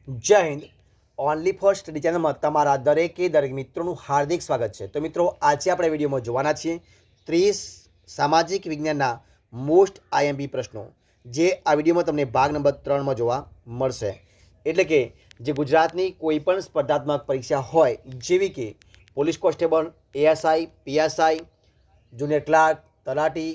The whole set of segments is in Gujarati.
જય હિન્દ. ઓનલી ફોર સ્ટડી ચેનલમાં તમારા દરેક મિત્રોનું હાર્દિક સ્વાગત છે. તો મિત્રો, આજે આપણે વિડીયોમાં જોવાના છીએ 30 સામાજિક વિજ્ઞાનના મોસ્ટ આઈએમપી પ્રશ્નો, જે આ વિડીયોમાં તમને ભાગ નંબર 3માં જોવા મળશે. એટલે કે જે ગુજરાતની કોઈ પણ સ્પર્ધાત્મક પરીક્ષા હોય, જેવી કે police constable, ASI, PSI, junior clerk, તલાટી,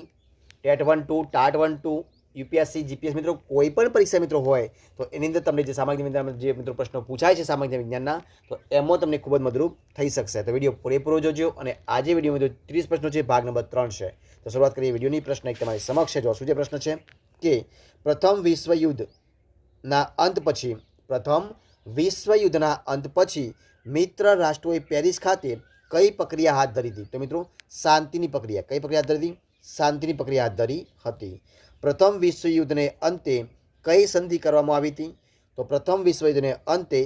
ટેટ 1-2, ટાટ 1-2, યુપીએસસી, જીપીએસ, મિત્રો કોઈ પણ પરીક્ષા મિત્રો હોય તો એની અંદર તમને જે સામાજિક વિજ્ઞાન જે મિત્રો પ્રશ્નો પૂછાય છે સામાજિક વિજ્ઞાનના, તો એમાં તમને ખૂબ જ મદદરૂપ થઈ શકશે. તો વિડીયો પૂરેપૂરો જોજો. અને આજે વિડીયોમાં જો 30 પ્રશ્નો છે, ભાગ નંબર 3 છે. તો શરૂઆત કરીએ વિડીયોની. પ્રશ્ન એક તમારી સમક્ષ છે. જો શું જે પ્રશ્ન છે કે પ્રથમ વિશ્વયુદ્ધના અંત પછી મિત્ર રાષ્ટ્રોએ પેરિસ ખાતે કઈ પ્રક્રિયા હાથ ધરી હતી? તો મિત્રો, શાંતિની પ્રક્રિયા. કઈ પ્રક્રિયા હાથ ધરી હતી? શાંતિની પ્રક્રિયા હાથ ધરી હતી. પ્રથમ વિશ્વયુદ્ધને અંતે કઈ સંધિ કરવામાં આવી હતી? તો પ્રથમ વિશ્વયુદ્ધને અંતે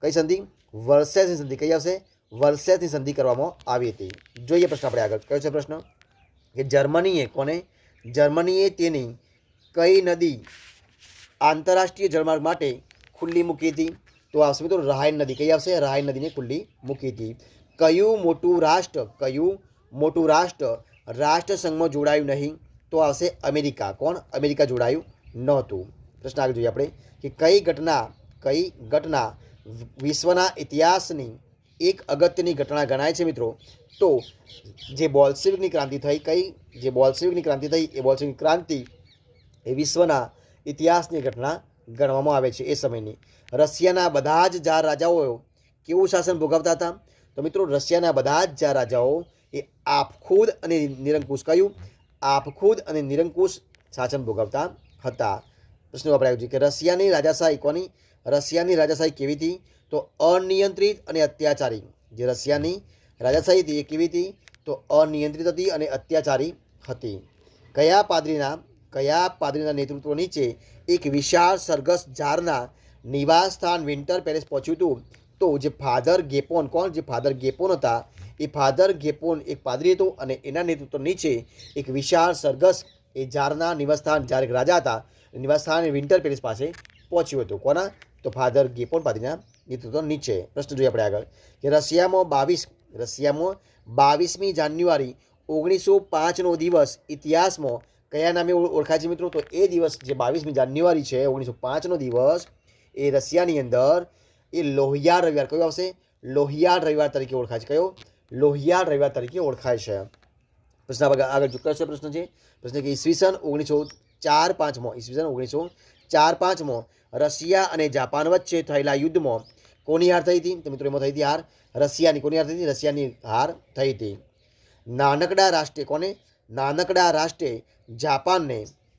કઈ સંધિ? વર્સેલ્સની સંધિ. કઈ આવશે? વર્સેલ્સની સંધિ કરવામાં આવી હતી. જોઈએ પ્રશ્ન આપણે આગળ. કયો છે પ્રશ્ન કે જર્મનીએ તેની કઈ નદી આંતરરાષ્ટ્રીય જળમાર્ગ માટે ખુલ્લી મૂકી હતી? તો આવશે મિત્રો રાઇન નદી. કઈ આવશે? રાઇન નદીને ખુલ્લી મૂકી હતી. કયું મોટું રાષ્ટ્ર રાષ્ટ્રસંઘમાં જોડાયું નહીં? તો આવશે અમેરિકા. કોણ? અમેરિકા જોડાયું નહોતું. પ્રશ્ન આગળ જોઈએ આપણે કે કઈ ઘટના વિશ્વના ઇતિહાસની એક અગત્યની ઘટના ગણાય છે મિત્રો? તો જે બોલ્શેવિકની ક્રાંતિ થઈ, જે બોલ્શેવિકની ક્રાંતિ થઈ, એ બોલ્શેવિક ક્રાંતિ એ વિશ્વના ઇતિહાસની ઘટના ગણવામાં આવે છે. એ સમયની રશિયાના બધા જ જાર રાજાઓ કેવું શાસન ભોગવતા હતા? તો મિત્રો, રશિયાના બધા જ જાર રાજાઓ એ આપખુદ અને નિરંકુશ અને નિરંકુશ શાસન ભોગવતા હતા. પ્રશ્નો આપણે આવ્યો છે કે રશિયાની રાજાશાહી કેવી હતી? તો અનિયંત્રિત અને અત્યાચારી. જે રશિયાની રાજાશાહી હતી એ કેવી હતી? તો અનિયંત્રિત હતી અને અત્યાચારી હતી. કયા પાદરીના નેતૃત્વ નીચે એક વિશાળ સરઘસ જારના નિવાસ સ્થાન વિન્ટર પેલેસ પહોંચ્યું હતું? તો જે ફાધર ગેપોન. કોણ? જે ફાધર ગેપોન હતા, એ ફાધર ગેપોન એક પાદરી હતો અને એના નેતૃત્વ નીચે એક વિશાળ સરઘસ એ જારના નિવાસસ્થાન, જાર એક રાજા હતા, નિવાસસ્થાન વિન્ટર પેલેસ પાસે પહોંચ્યું હતું. કોના? તો ફાધર ગેપોન પાદરીના નેતૃત્વ નીચે. પ્રશ્ન જોઈએ આપણે આગળ કે રશિયામાં 22મી જાન્યુઆરી 1905નો દિવસ ઇતિહાસમાં કયા નામે ઓળખાય છે મિત્રો? તો એ દિવસ જે 22મી જાન્યુઆરી છે 1905નો દિવસ, એ રશિયાની અંદર એ લોહિયાળ રવિવાર. કયો આવશે? લોહિયાળ રવિવાર તરીકે ઓળખાય છે. કયો? લોહિયાળ રવિવાર તરીકે ઓળખાય છે. પ્રશ્ન આગળ કયો છે પ્રશ્ન છે? પ્રશ્ન કે ઈસવીસન 1904-5માં રશિયા અને જાપાન વચ્ચે થયેલા યુદ્ધમાં કોની હાર થઈ હતી? તો મિત્રો, એમાં થઈ હતી હાર રશિયાની. કોની હાર થઈ હતી? રશિયાની હાર થઈ હતી. નાનકડા રાષ્ટ્રે જાપાનને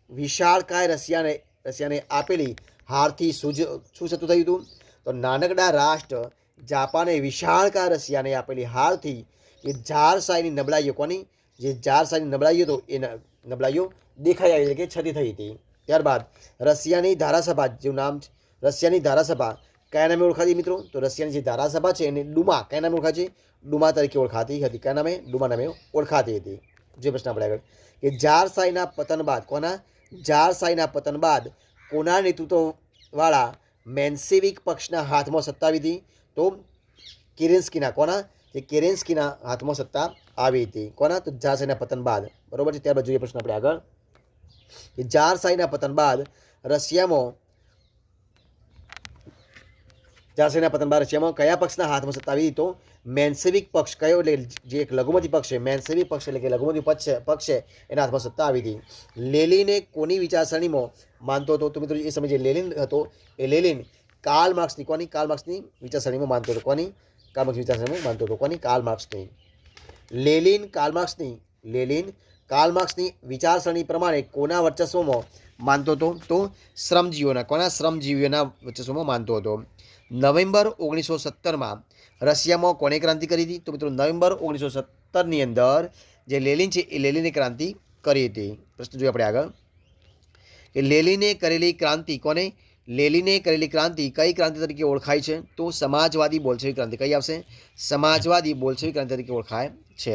વિશાળકાય રશિયાને આપેલી હારથી શું થતું થયું હતું? તો નાનકડા રાષ્ટ્ર જાપાને વિશાળકાય રશિયાને આપેલી હારથી એ જારશાહીની નબળાઈઓ. કોની? જે જારશાહીની નબળાઈઓ હતો એ નબળાઈઓ દેખાઈ આવી, એટલે કે છતી થઈ હતી. ત્યારબાદ રશિયાની ધારાસભા, જેવું નામ રશિયાની ધારાસભા કયા નામે ઓળખાતી મિત્રો? તો રશિયાની જે ધારાસભા છે એને ડુમા કયા નામે ઓળખાય છે? ડુમા તરીકે ઓળખાતી હતી. કયા નામે? ડુમા નામે ઓળખાતી હતી. જે પ્રશ્ન આપણે આગળ કે જારશાહીના પતન બાદ કોના નેતૃત્વવાળા મેન્સેવિક પક્ષના હાથમાં સત્તા આવી હતી? તો કેરેન્સ્કીના. કોના? જે કેરેન્સ્કીના હાથમાં સત્તા આવી હતી. કોના? તો જારશાહીના પતન બાદ. બરોબર છે. ત્યારબાદ જોઈએ પ્રશ્ન આપણે આગળ કે જારશાહીના પતન બાદ રશિયામાં કયા પક્ષના હાથમાં સત્તા આવી? તો મેન્સેવિક પક્ષ. કયો? એટલે જે એક લઘુમતી પક્ષ છે, મેન્સેવિક પક્ષ એટલે કે લઘુમતી પક્ષ છે, એના હાથમાં સત્તા આવી હતી. લેનિને કોની વિચારસરણીમાં માનતો હતો? તો મિત્રો, એ સમય જે લેનિન હતો એ લેનિન કાર્લ માર્ક્સની. કોની? કાર્લ માર્ક્સની વિચારસરણીમાં માનતો હતો. કોની? કાર્લ માર્ક્સની વિચારસરણીમાં માનતો હતો. કોની? કાર્લ માર્ક્સની. લેનિન કાર્લ માર્ક્સની વિચારસરણી પ્રમાણે કોના વર્ચસ્વમાં માનતો હતો? તો શ્રમજીવીઓના. કોના? શ્રમજીવીઓના વર્ચસ્વમાં માનતો હતો. નવેમ્બર 1917માં રશિયામાં કોણે ક્રાંતિ કરી હતી? તો મિત્રો, નવેમ્બર 1917ની અંદર જે લેનિન છે એ લેનિને ક્રાંતિ કરી હતી. પ્રશ્ન જોઈએ આપણે આગળ કે લેનિને કરેલી ક્રાંતિ કઈ ક્રાંતિ તરીકે ઓળખાય છે? તો સમાજવાદી બોલ્શેવિક ક્રાંતિ. કઈ આવશે? સમાજવાદી બોલ્શેવિક ક્રાંતિ તરીકે ઓળખાય છે.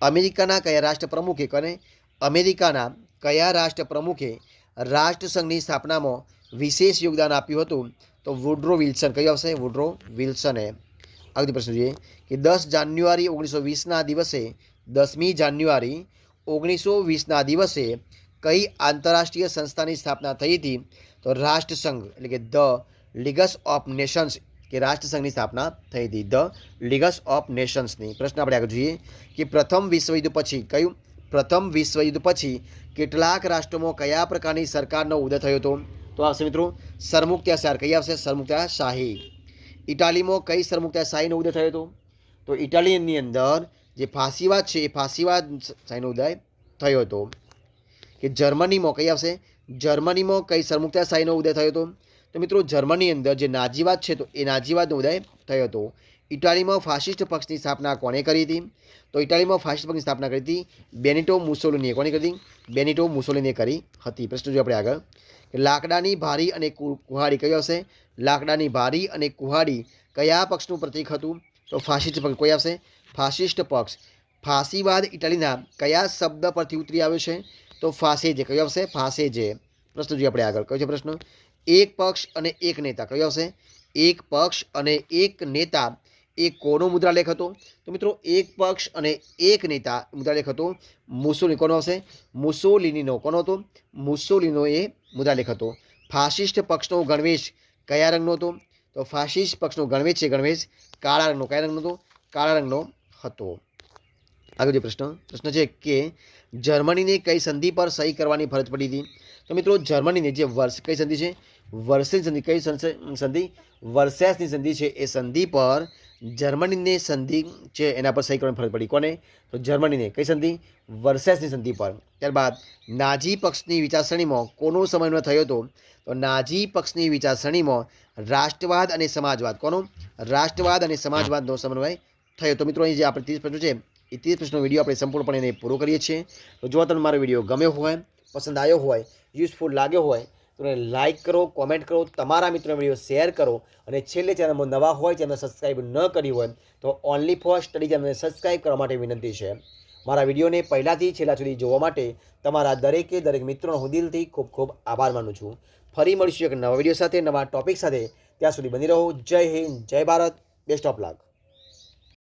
અમેરિકાના કયા રાષ્ટ્રપ્રમુખે રાષ્ટ્રસંઘની સ્થાપનામાં વિશેષ યોગદાન આપ્યું હતું? તો તો વુડરો વિલ્સન. કયું આવશે? વુડરો વિલ્સને. આગળ પ્રશ્ન જોઈએ કે 10 જાન્યુઆરી 1920ના દિવસે 10મી જાન્યુઆરી 1920ના દિવસે કઈ આંતરરાષ્ટ્રીય સંસ્થાની સ્થાપના થઈ હતી? તો રાષ્ટ્રસંઘ એટલે કે ધ લીગસ ઓફ નેશન્સ કે રાષ્ટ્રસંઘની સ્થાપના થઈ હતી, ધ લીગસ ઓફ નેશન્સની. પ્રશ્ન આપણે આગળ જોઈએ કે પ્રથમ વિશ્વયુદ્ધ પછી કયું? પ્રથમ વિશ્વયુદ્ધ પછી કેટલાક રાષ્ટ્રોમાં કયા પ્રકારની સરકારનો ઉદય થયો હતો? તો આવશે મિત્રો સરમુખત્યારશાહી. કઈ આવશે? સરમુખત્યારશાહી. ઇટાલીમાં કઈ સરમુખત્યારશાહીનો ઉદય થયો હતો? તો ઇટાલીની અંદર જે ફાસીવાદ છે એ ફાસીવાદ શાહીનો ઉદય થયો હતો. કે જર્મનીમાં કઈ આવશે? જર્મનીમાં કઈ સરમુખત્યારશાહીનો ઉદય થયો હતો? તો મિત્રો જર્મની અંદર જે નાજીવાદ છે તો એ નાજીવાદનો ઉદય થયો હતો. ઇટાલીમાં ફાસિસ્ટ પક્ષની સ્થાપના કોણે કરી હતી? તો ઇટાલીમાં ફાસિસ્ટ પક્ષની સ્થાપના કરી હતી બેનિટો મુસોલિનીએ. કોણે કરી હતી? બેનિટો મુસોલિનીએ કરી હતી. પ્રશ્ન જોઈએ આપણે આગળ. લાકડાની ભારી અને કુહાડી કયો હશે? લાકડાની ભારી અને કુહાડી કયા પક્ષનું પ્રતીક હતું? તો ફાસિસ્ટ પક્ષ. કોઈ આવશે? ફાસિસ્ટ પક્ષ. ફાસીવાદ ઇટાલીના કયા શબ્દ પરથી ઉતરી આવ્યો છે? તો ફાસેજે. કયો આવશે? ફાસેજે. પ્રશ્ન જોઈએ આપણે આગળ. કયો છે પ્રશ્ન? એક પક્ષ અને એક નેતા. કયો આવશે? એક પક્ષ અને એક નેતા એ કોનો મુદ્રાલેખ હતો? તો મિત્રો એક પક્ષ અને એક નેતા મુદ્રાલેખ હતો મુસોલિની. કોનો આવશે? મુસોલિનીનો. કોનો હતો? મુસોલિનો એ મુદ્રાલેખ હતો. ફાસિસ્ટ પક્ષનો ગણવેશ કયા રંગનો હતો? તો ફાસિસ્ટ પક્ષનો ગણવેશ છે ગણવેશ કાળા રંગનો. કયા રંગનો હતો? કાળા રંગનો હતો. આગળ જે પ્રશ્ન છે કે જર્મનીને કઈ સંધિ પર સહી કરવાની ફરજ પડી હતી? તો મિત્રો જર્મનીને જે કઈ સંધિ છે? વર્સેની સંધિ. કઈ સંધિ? વર્સેસની સંધિ છે એ સંધિ પર જર્મનીને સંધિ છે એના પર સહી કરવાની ફરજ પડી. કોને? તો જર્મનીને. કઈ સંધિ? વર્સેસની સંધિ પર. ત્યારબાદ નાઝી પક્ષની વિચારસરણીમાં કોનો સમન્વય થયો હતો? તો નાઝી પક્ષની વિચારસરણીમાં રાષ્ટ્રવાદ અને સમાજવાદ. કોનો? રાષ્ટ્રવાદ અને સમાજવાદનો સમન્વય થયો. તો મિત્રો અહીં જે આપણે 30 પ્રશ્નો છે એ 30 પ્રશ્નનો વિડીયો આપણે સંપૂર્ણપણે એને પૂરો કરીએ છીએ. તો જો તમને મારો વિડીયો ગમ્યો હોય, પસંદ આવ્યો હોય, યુઝફુલ લાગ્યો હોય તો એને લાઇક કરો, કોમેન્ટ કરો, તમારા મિત્રોને વિડીયો શેર કરો અને છેલ્લે ચેનલમાં નવા હોય, ચેનલ સબસ્ક્રાઈબ ન કરી હોય તો ઓનલી ફોર સ્ટડી ચેનલને સબસ્ક્રાઈબ કરવા માટે વિનંતી છે. મારા વિડીયોને પહેલાંથી છેલ્લા સુધી જોવા માટે તમારા દરેક મિત્રોનો હું દિલથી ખૂબ ખૂબ આભાર માનું છું. ફરી મળીશું એક નવા વિડીયો સાથે, નવા ટોપિક સાથે. ત્યાં સુધી બની રહો. જય હિન્દ, જય ભારત, બેસ્ટ ઓફ લક.